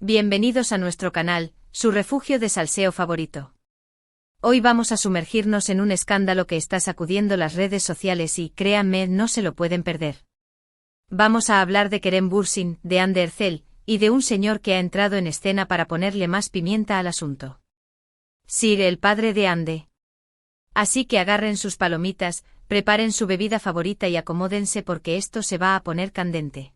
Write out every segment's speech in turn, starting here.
Bienvenidos a nuestro canal, su refugio de salseo favorito. Hoy vamos a sumergirnos en un escándalo que está sacudiendo las redes sociales y, créanme, no se lo pueden perder. Vamos a hablar de Kerem Bürsin, de Hande Erçel, y de un señor que ha entrado en escena para ponerle más pimienta al asunto. Sí, el padre de Hande. Así que agarren sus palomitas, preparen su bebida favorita y acomódense porque esto se va a poner candente.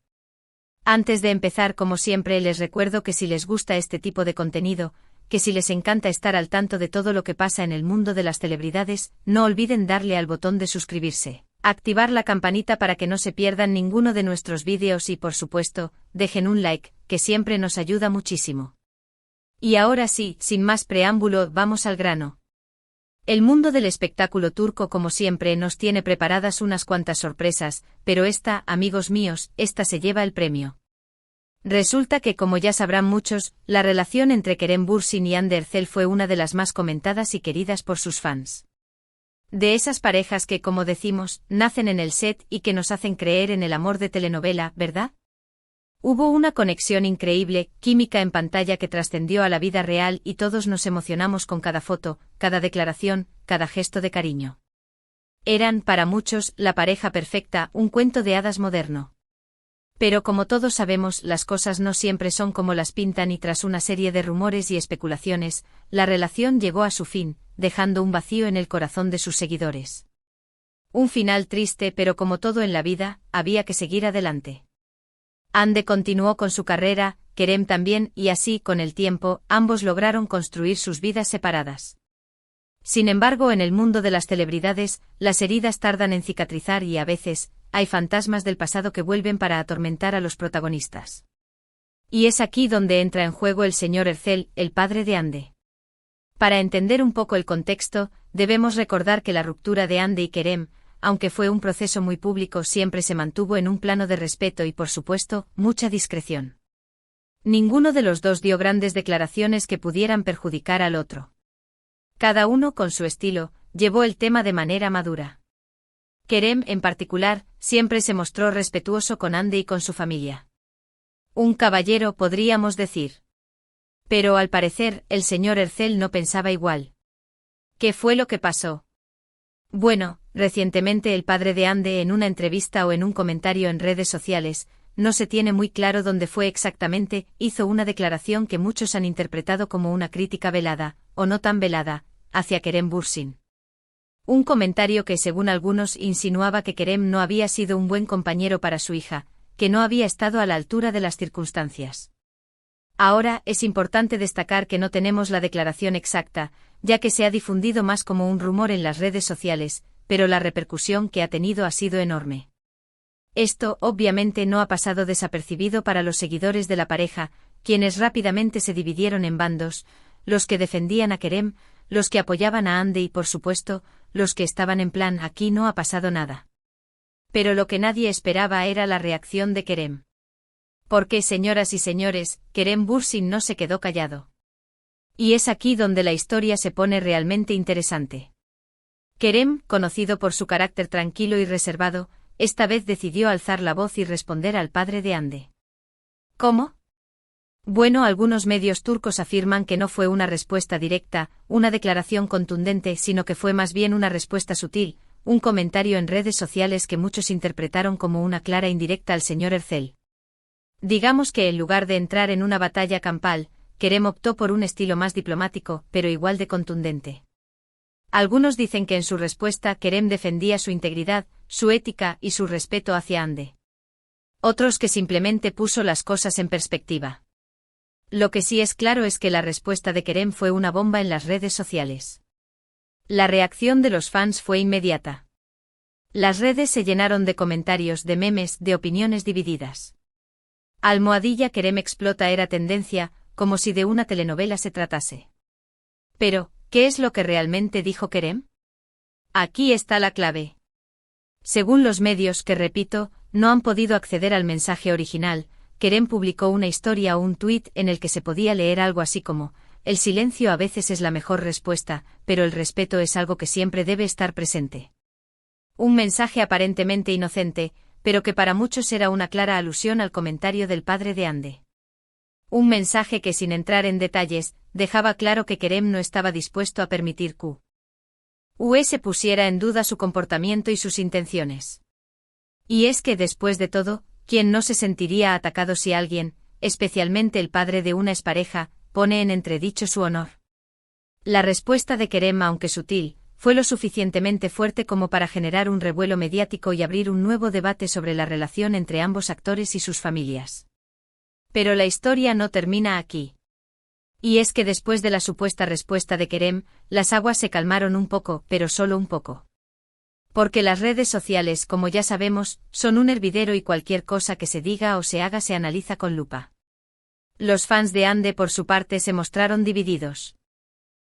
Antes de empezar, como siempre, les recuerdo que si les gusta este tipo de contenido, que si les encanta estar al tanto de todo lo que pasa en el mundo de las celebridades, no olviden darle al botón de suscribirse, activar la campanita para que no se pierdan ninguno de nuestros vídeos y, por supuesto, dejen un like, que siempre nos ayuda muchísimo. Y ahora sí, sin más preámbulo, vamos al grano. El mundo del espectáculo turco, como siempre, nos tiene preparadas unas cuantas sorpresas, pero esta, amigos míos, esta se lleva el premio. Resulta que, como ya sabrán muchos, la relación entre Kerem Bürsin y Hande Erçel fue una de las más comentadas y queridas por sus fans. De esas parejas que, como decimos, nacen en el set y que nos hacen creer en el amor de telenovela, ¿verdad? Hubo una conexión increíble, química en pantalla que trascendió a la vida real y todos nos emocionamos con cada foto, cada declaración, cada gesto de cariño. Eran, para muchos, la pareja perfecta, un cuento de hadas moderno. Pero como todos sabemos, las cosas no siempre son como las pintan y tras una serie de rumores y especulaciones, la relación llegó a su fin, dejando un vacío en el corazón de sus seguidores. Un final triste, pero como todo en la vida, había que seguir adelante. Hande continuó con su carrera, Kerem también, y así, con el tiempo, ambos lograron construir sus vidas separadas. Sin embargo, en el mundo de las celebridades, las heridas tardan en cicatrizar y a veces, hay fantasmas del pasado que vuelven para atormentar a los protagonistas. Y es aquí donde entra en juego el señor Erçel, el padre de Hande. Para entender un poco el contexto, debemos recordar que la ruptura de Hande y Kerem, aunque fue un proceso muy público, siempre se mantuvo en un plano de respeto y, por supuesto, mucha discreción. Ninguno de los dos dio grandes declaraciones que pudieran perjudicar al otro. Cada uno, con su estilo, llevó el tema de manera madura. Kerem, en particular, siempre se mostró respetuoso con Hande y con su familia. Un caballero, podríamos decir. Pero al parecer, el señor Erçel no pensaba igual. ¿Qué fue lo que pasó? Bueno, recientemente el padre de Hande, en una entrevista o en un comentario en redes sociales, no se tiene muy claro dónde fue exactamente, hizo una declaración que muchos han interpretado como una crítica velada, o no tan velada, hacia Kerem Bürsin. Un comentario que, según algunos, insinuaba que Kerem no había sido un buen compañero para su hija, que no había estado a la altura de las circunstancias. Ahora, es importante destacar que no tenemos la declaración exacta, ya que se ha difundido más como un rumor en las redes sociales, pero la repercusión que ha tenido ha sido enorme. Esto, obviamente, no ha pasado desapercibido para los seguidores de la pareja, quienes rápidamente se dividieron en bandos, los que defendían a Kerem, los que apoyaban a Hande y, por supuesto, los que estaban en plan aquí no ha pasado nada. Pero lo que nadie esperaba era la reacción de Kerem. Porque, señoras y señores, Kerem Bürsin no se quedó callado. Y es aquí donde la historia se pone realmente interesante. Kerem, conocido por su carácter tranquilo y reservado, esta vez decidió alzar la voz y responder al padre de Hande. ¿Cómo? Bueno, algunos medios turcos afirman que no fue una respuesta directa, una declaración contundente, sino que fue más bien una respuesta sutil, un comentario en redes sociales que muchos interpretaron como una clara indirecta al señor Erçel. Digamos que en lugar de entrar en una batalla campal, Kerem optó por un estilo más diplomático, pero igual de contundente. Algunos dicen que en su respuesta Kerem defendía su integridad, su ética y su respeto hacia Hande. Otros que simplemente puso las cosas en perspectiva. Lo que sí es claro es que la respuesta de Kerem fue una bomba en las redes sociales. La reacción de los fans fue inmediata. Las redes se llenaron de comentarios, de memes, de opiniones divididas. Almohadilla Kerem explota era tendencia, como si de una telenovela se tratase. Pero, ¿qué es lo que realmente dijo Kerem? Aquí está la clave. Según los medios que, repito, no han podido acceder al mensaje original, Kerem publicó una historia o un tuit en el que se podía leer algo así como: el silencio a veces es la mejor respuesta, pero el respeto es algo que siempre debe estar presente. Un mensaje aparentemente inocente, pero que para muchos era una clara alusión al comentario del padre de Hande. Un mensaje que, sin entrar en detalles, dejaba claro que Kerem no estaba dispuesto a permitir que US pusiera en duda su comportamiento y sus intenciones. Y es que después de todo, ¿quién no se sentiría atacado si alguien, especialmente el padre de una expareja, pone en entredicho su honor? La respuesta de Kerem, aunque sutil, fue lo suficientemente fuerte como para generar un revuelo mediático y abrir un nuevo debate sobre la relación entre ambos actores y sus familias. Pero la historia no termina aquí. Y es que después de la supuesta respuesta de Kerem, las aguas se calmaron un poco, pero solo un poco. Porque las redes sociales, como ya sabemos, son un hervidero y cualquier cosa que se diga o se haga se analiza con lupa. Los fans de Ande, por su parte, se mostraron divididos.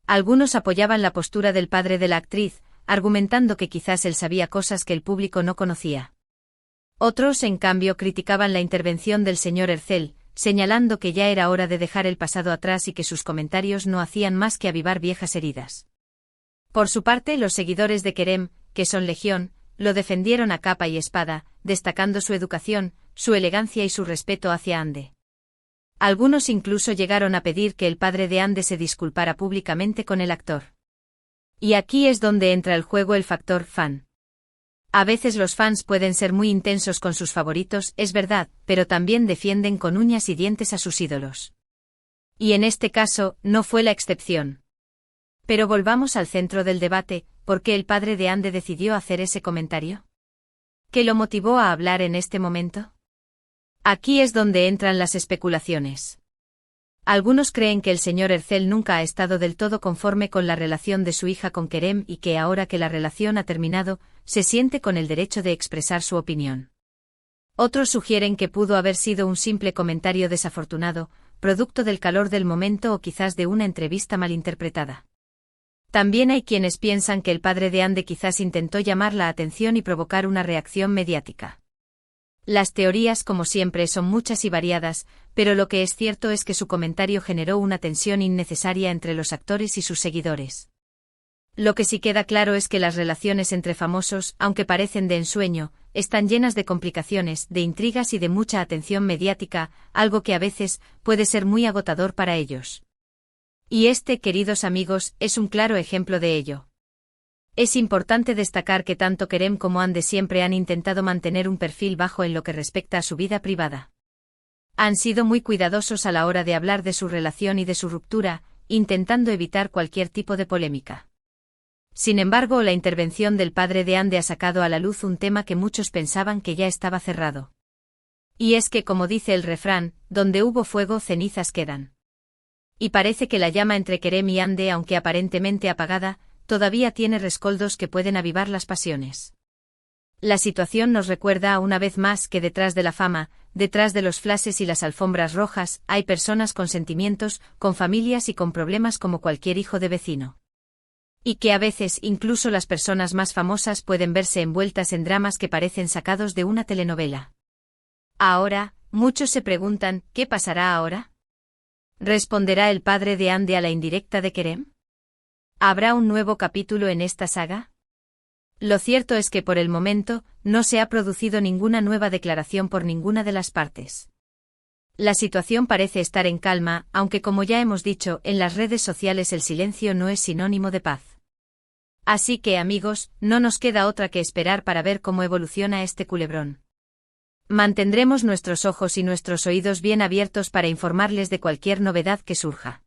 Algunos apoyaban la postura del padre de la actriz, argumentando que quizás él sabía cosas que el público no conocía. Otros, en cambio, criticaban la intervención del señor Ercel, señalando que ya era hora de dejar el pasado atrás y que sus comentarios no hacían más que avivar viejas heridas. Por su parte, los seguidores de Kerem, que son legión, lo defendieron a capa y espada, destacando su educación, su elegancia y su respeto hacia Ande. Algunos incluso llegaron a pedir que el padre de Ande se disculpara públicamente con el actor. Y aquí es donde entra el juego el factor fan. A veces los fans pueden ser muy intensos con sus favoritos, es verdad, pero también defienden con uñas y dientes a sus ídolos. Y en este caso, no fue la excepción. Pero volvamos al centro del debate, ¿por qué el padre de Ande decidió hacer ese comentario? ¿Qué lo motivó a hablar en este momento? Aquí es donde entran las especulaciones. Algunos creen que el señor Ercel nunca ha estado del todo conforme con la relación de su hija con Kerem y que ahora que la relación ha terminado, se siente con el derecho de expresar su opinión. Otros sugieren que pudo haber sido un simple comentario desafortunado, producto del calor del momento o quizás de una entrevista malinterpretada. También hay quienes piensan que el padre de Ande quizás intentó llamar la atención y provocar una reacción mediática. Las teorías, como siempre, son muchas y variadas, pero lo que es cierto es que su comentario generó una tensión innecesaria entre los actores y sus seguidores. Lo que sí queda claro es que las relaciones entre famosos, aunque parecen de ensueño, están llenas de complicaciones, de intrigas y de mucha atención mediática, algo que a veces puede ser muy agotador para ellos. Y este, queridos amigos, es un claro ejemplo de ello. Es importante destacar que tanto Kerem como Ande siempre han intentado mantener un perfil bajo en lo que respecta a su vida privada. Han sido muy cuidadosos a la hora de hablar de su relación y de su ruptura, intentando evitar cualquier tipo de polémica. Sin embargo, la intervención del padre de Ande ha sacado a la luz un tema que muchos pensaban que ya estaba cerrado. Y es que, como dice el refrán, donde hubo fuego, cenizas quedan. Y parece que la llama entre Kerem y Ande, aunque aparentemente apagada, todavía tiene rescoldos que pueden avivar las pasiones. La situación nos recuerda una vez más que detrás de la fama, detrás de los flashes y las alfombras rojas, hay personas con sentimientos, con familias y con problemas como cualquier hijo de vecino. Y que a veces incluso las personas más famosas pueden verse envueltas en dramas que parecen sacados de una telenovela. Ahora, muchos se preguntan, ¿qué pasará ahora? ¿Responderá el padre de Ande a la indirecta de Kerem? ¿Habrá un nuevo capítulo en esta saga? Lo cierto es que por el momento, no se ha producido ninguna nueva declaración por ninguna de las partes. La situación parece estar en calma, aunque como ya hemos dicho, en las redes sociales el silencio no es sinónimo de paz. Así que, amigos, no nos queda otra que esperar para ver cómo evoluciona este culebrón. Mantendremos nuestros ojos y nuestros oídos bien abiertos para informarles de cualquier novedad que surja.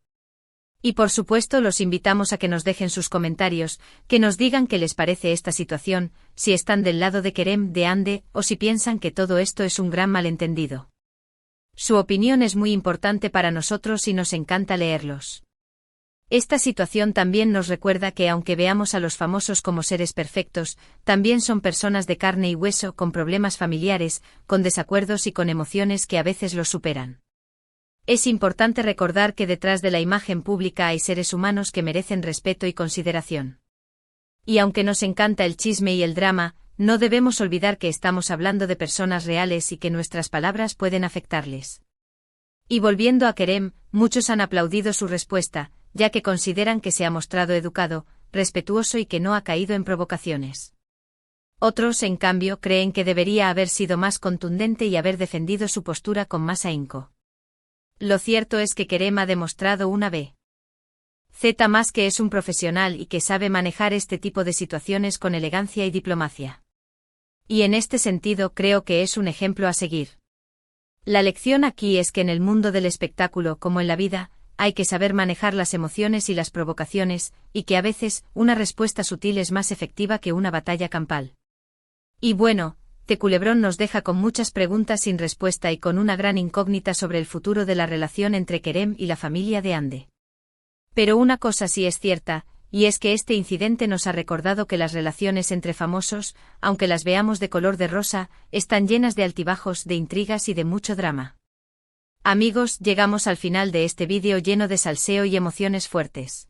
Y por supuesto los invitamos a que nos dejen sus comentarios, que nos digan qué les parece esta situación, si están del lado de Kerem, de Ande, o si piensan que todo esto es un gran malentendido. Su opinión es muy importante para nosotros y nos encanta leerlos. Esta situación también nos recuerda que aunque veamos a los famosos como seres perfectos, también son personas de carne y hueso con problemas familiares, con desacuerdos y con emociones que a veces los superan. Es importante recordar que detrás de la imagen pública hay seres humanos que merecen respeto y consideración. Y aunque nos encanta el chisme y el drama, no debemos olvidar que estamos hablando de personas reales y que nuestras palabras pueden afectarles. Y volviendo a Kerem, muchos han aplaudido su respuesta, ya que consideran que se ha mostrado educado, respetuoso y que no ha caído en provocaciones. Otros, en cambio, creen que debería haber sido más contundente y haber defendido su postura con más ahínco. Lo cierto es que Kerem ha demostrado una vez más que es un profesional y que sabe manejar este tipo de situaciones con elegancia y diplomacia. Y en este sentido creo que es un ejemplo a seguir. La lección aquí es que en el mundo del espectáculo, como en la vida, hay que saber manejar las emociones y las provocaciones, y que a veces una respuesta sutil es más efectiva que una batalla campal. Y bueno, The Culebrón nos deja con muchas preguntas sin respuesta y con una gran incógnita sobre el futuro de la relación entre Kerem y la familia de Hande. Pero una cosa sí es cierta, y es que este incidente nos ha recordado que las relaciones entre famosos, aunque las veamos de color de rosa, están llenas de altibajos, de intrigas y de mucho drama. Amigos, llegamos al final de este vídeo lleno de salseo y emociones fuertes.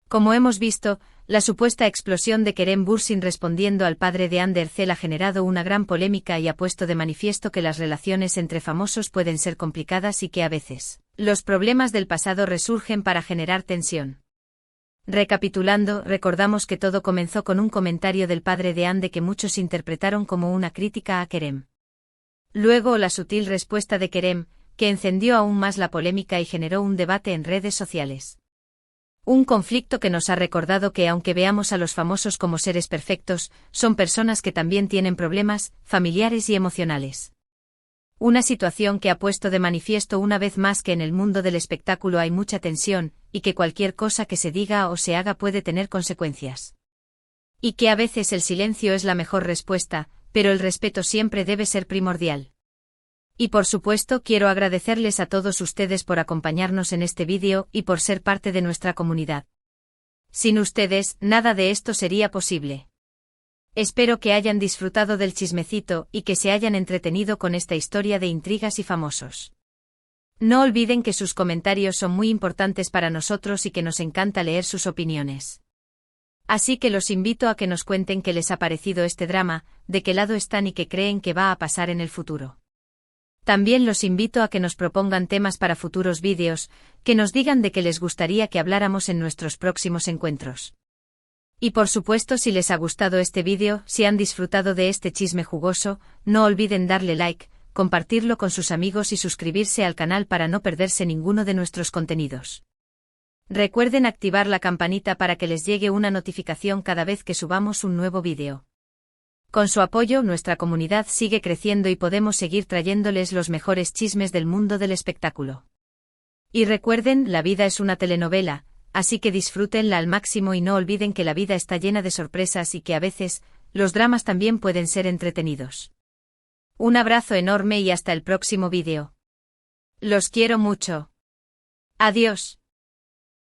Como hemos visto, la supuesta explosión de Kerem Bürsin respondiendo al padre de Hande Erçel ha generado una gran polémica y ha puesto de manifiesto que las relaciones entre famosos pueden ser complicadas y que a veces los problemas del pasado resurgen para generar tensión. Recapitulando, recordamos que todo comenzó con un comentario del padre de Hande que muchos interpretaron como una crítica a Kerem. Luego la sutil respuesta de Kerem, que encendió aún más la polémica y generó un debate en redes sociales. Un conflicto que nos ha recordado que aunque veamos a los famosos como seres perfectos, son personas que también tienen problemas familiares y emocionales. Una situación que ha puesto de manifiesto una vez más que en el mundo del espectáculo hay mucha tensión, y que cualquier cosa que se diga o se haga puede tener consecuencias. Y que a veces el silencio es la mejor respuesta, pero el respeto siempre debe ser primordial. Y por supuesto quiero agradecerles a todos ustedes por acompañarnos en este vídeo y por ser parte de nuestra comunidad. Sin ustedes, nada de esto sería posible. Espero que hayan disfrutado del chismecito y que se hayan entretenido con esta historia de intrigas y famosos. No olviden que sus comentarios son muy importantes para nosotros y que nos encanta leer sus opiniones. Así que los invito a que nos cuenten qué les ha parecido este drama, de qué lado están y qué creen que va a pasar en el futuro. También los invito a que nos propongan temas para futuros vídeos, que nos digan de qué les gustaría que habláramos en nuestros próximos encuentros. Y por supuesto, si les ha gustado este vídeo, si han disfrutado de este chisme jugoso, no olviden darle like, compartirlo con sus amigos y suscribirse al canal para no perderse ninguno de nuestros contenidos. Recuerden activar la campanita para que les llegue una notificación cada vez que subamos un nuevo vídeo. Con su apoyo, nuestra comunidad sigue creciendo y podemos seguir trayéndoles los mejores chismes del mundo del espectáculo. Y recuerden, la vida es una telenovela, así que disfrútenla al máximo y no olviden que la vida está llena de sorpresas y que a veces, los dramas también pueden ser entretenidos. Un abrazo enorme y hasta el próximo vídeo. Los quiero mucho. Adiós.